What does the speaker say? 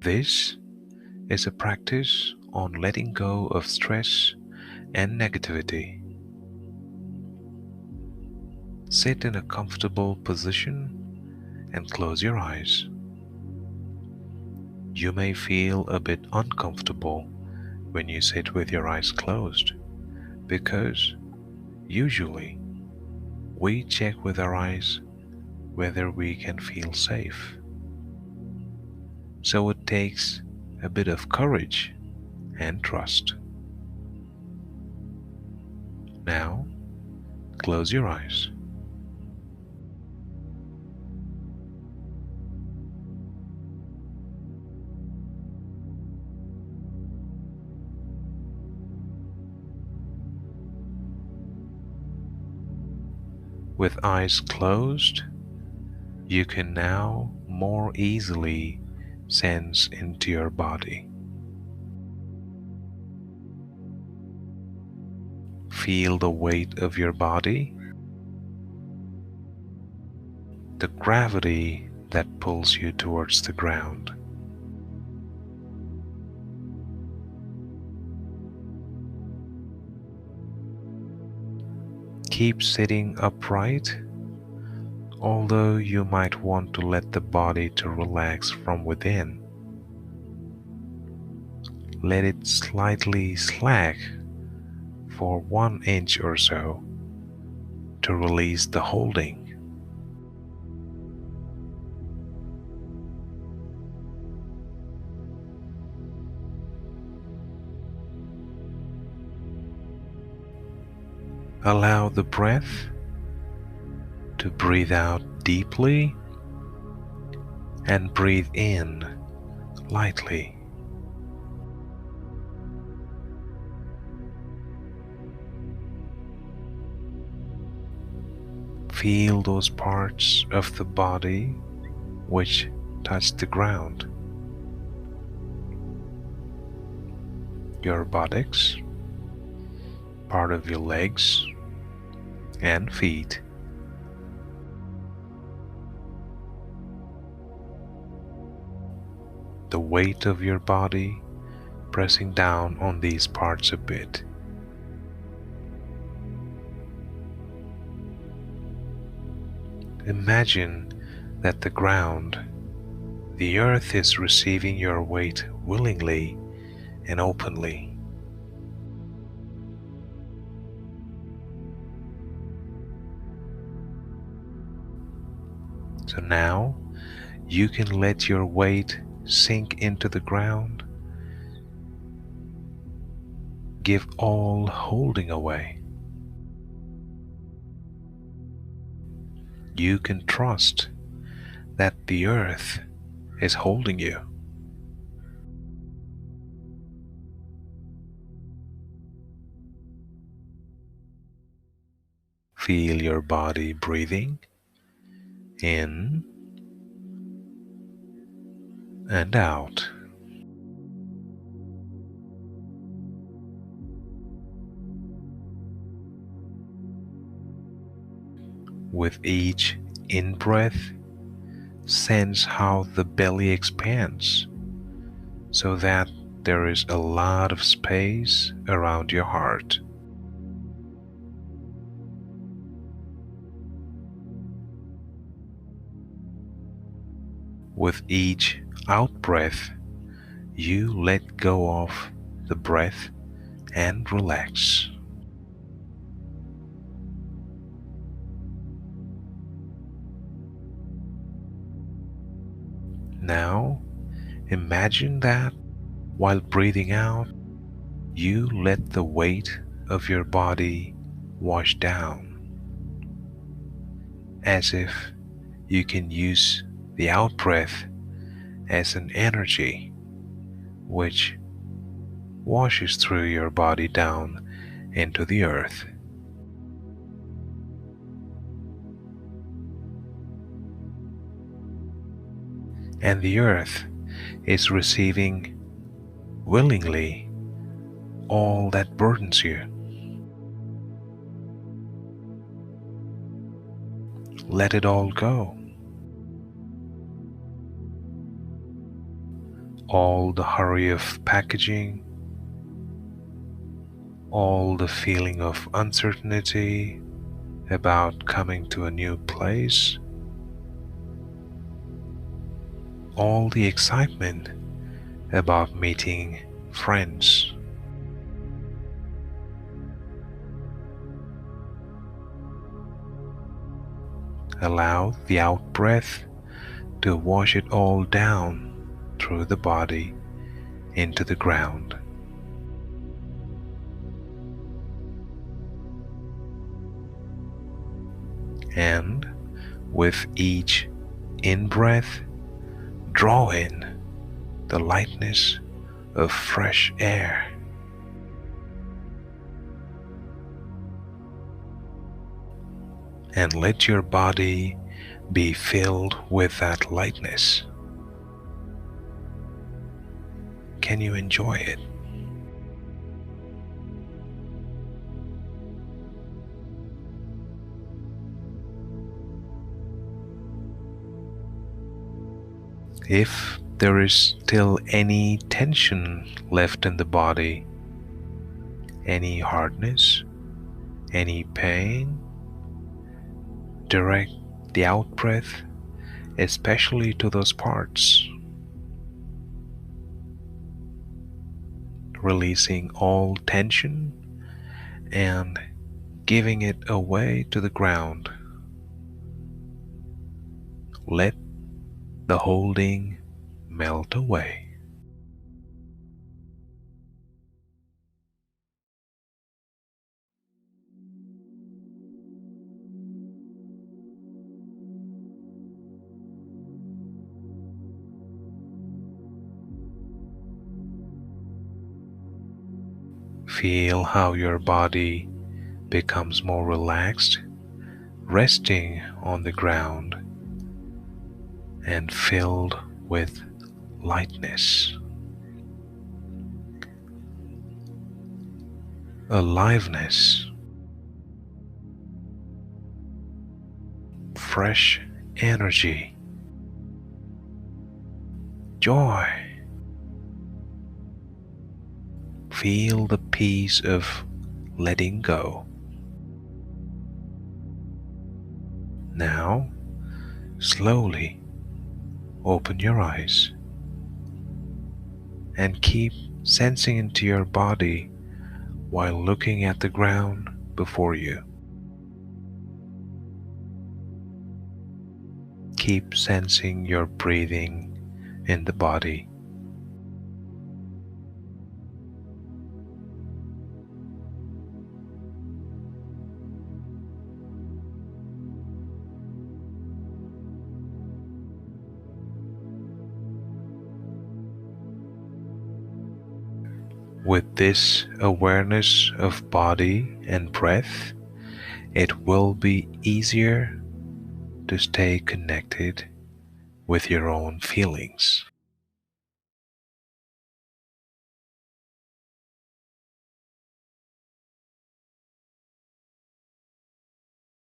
This is a practice on letting go of stress and negativity. Sit in a comfortable position and close your eyes. You may feel a bit uncomfortable when you sit with your eyes closed because usually we check with our eyes whether we can feel safe. So it takes a bit of courage and trust. Now, close your eyes. With eyes closed, you can now more easily sense into your body. Feel the weight of your body, the gravity that pulls you towards the ground. Keep sitting upright, although you might want to let the body to relax from within. Let it slightly slack for 1 inch or so to release the holding. Allow the breath to breathe out deeply and breathe in lightly. Feel those parts of the body which touch the ground. Your buttocks, part of your legs and feet. The weight of your body pressing down on these parts a bit. Imagine that the ground, the earth, is receiving your weight willingly and openly. So now you can let your weight sink into the ground. Give all holding away. You can trust that the earth is holding you. Feel your body breathing in and out. With each in-breath, sense how the belly expands so that there is a lot of space around your heart. With each out-breath, you let go of the breath and relax. Now, imagine that while breathing out, you let the weight of your body wash down, as if you can use the out-breath as an energy which washes through your body down into the earth. And the earth is receiving willingly all that burdens you. Let it all go. all the hurry of packaging, all the feeling of uncertainty about coming to a new place, all the excitement about meeting friends. Allow the out breath to wash it all down through the body into the ground. And with each in-breath, draw in the lightness of fresh air. And let your body be filled with that lightness. Can you enjoy it? If there is still any tension left in the body, any hardness, any pain, direct the out breath especially to those parts, releasing all tension and giving it away to the ground. Let the holding melt away. Feel how your body becomes more relaxed, resting on the ground and filled with lightness, aliveness, fresh energy, joy. Feel the peace of letting go. Now, slowly open your eyes and keep sensing into your body while looking at the ground before you. Keep sensing your breathing in the body. With this awareness of body and breath, it will be easier to stay connected with your own feelings.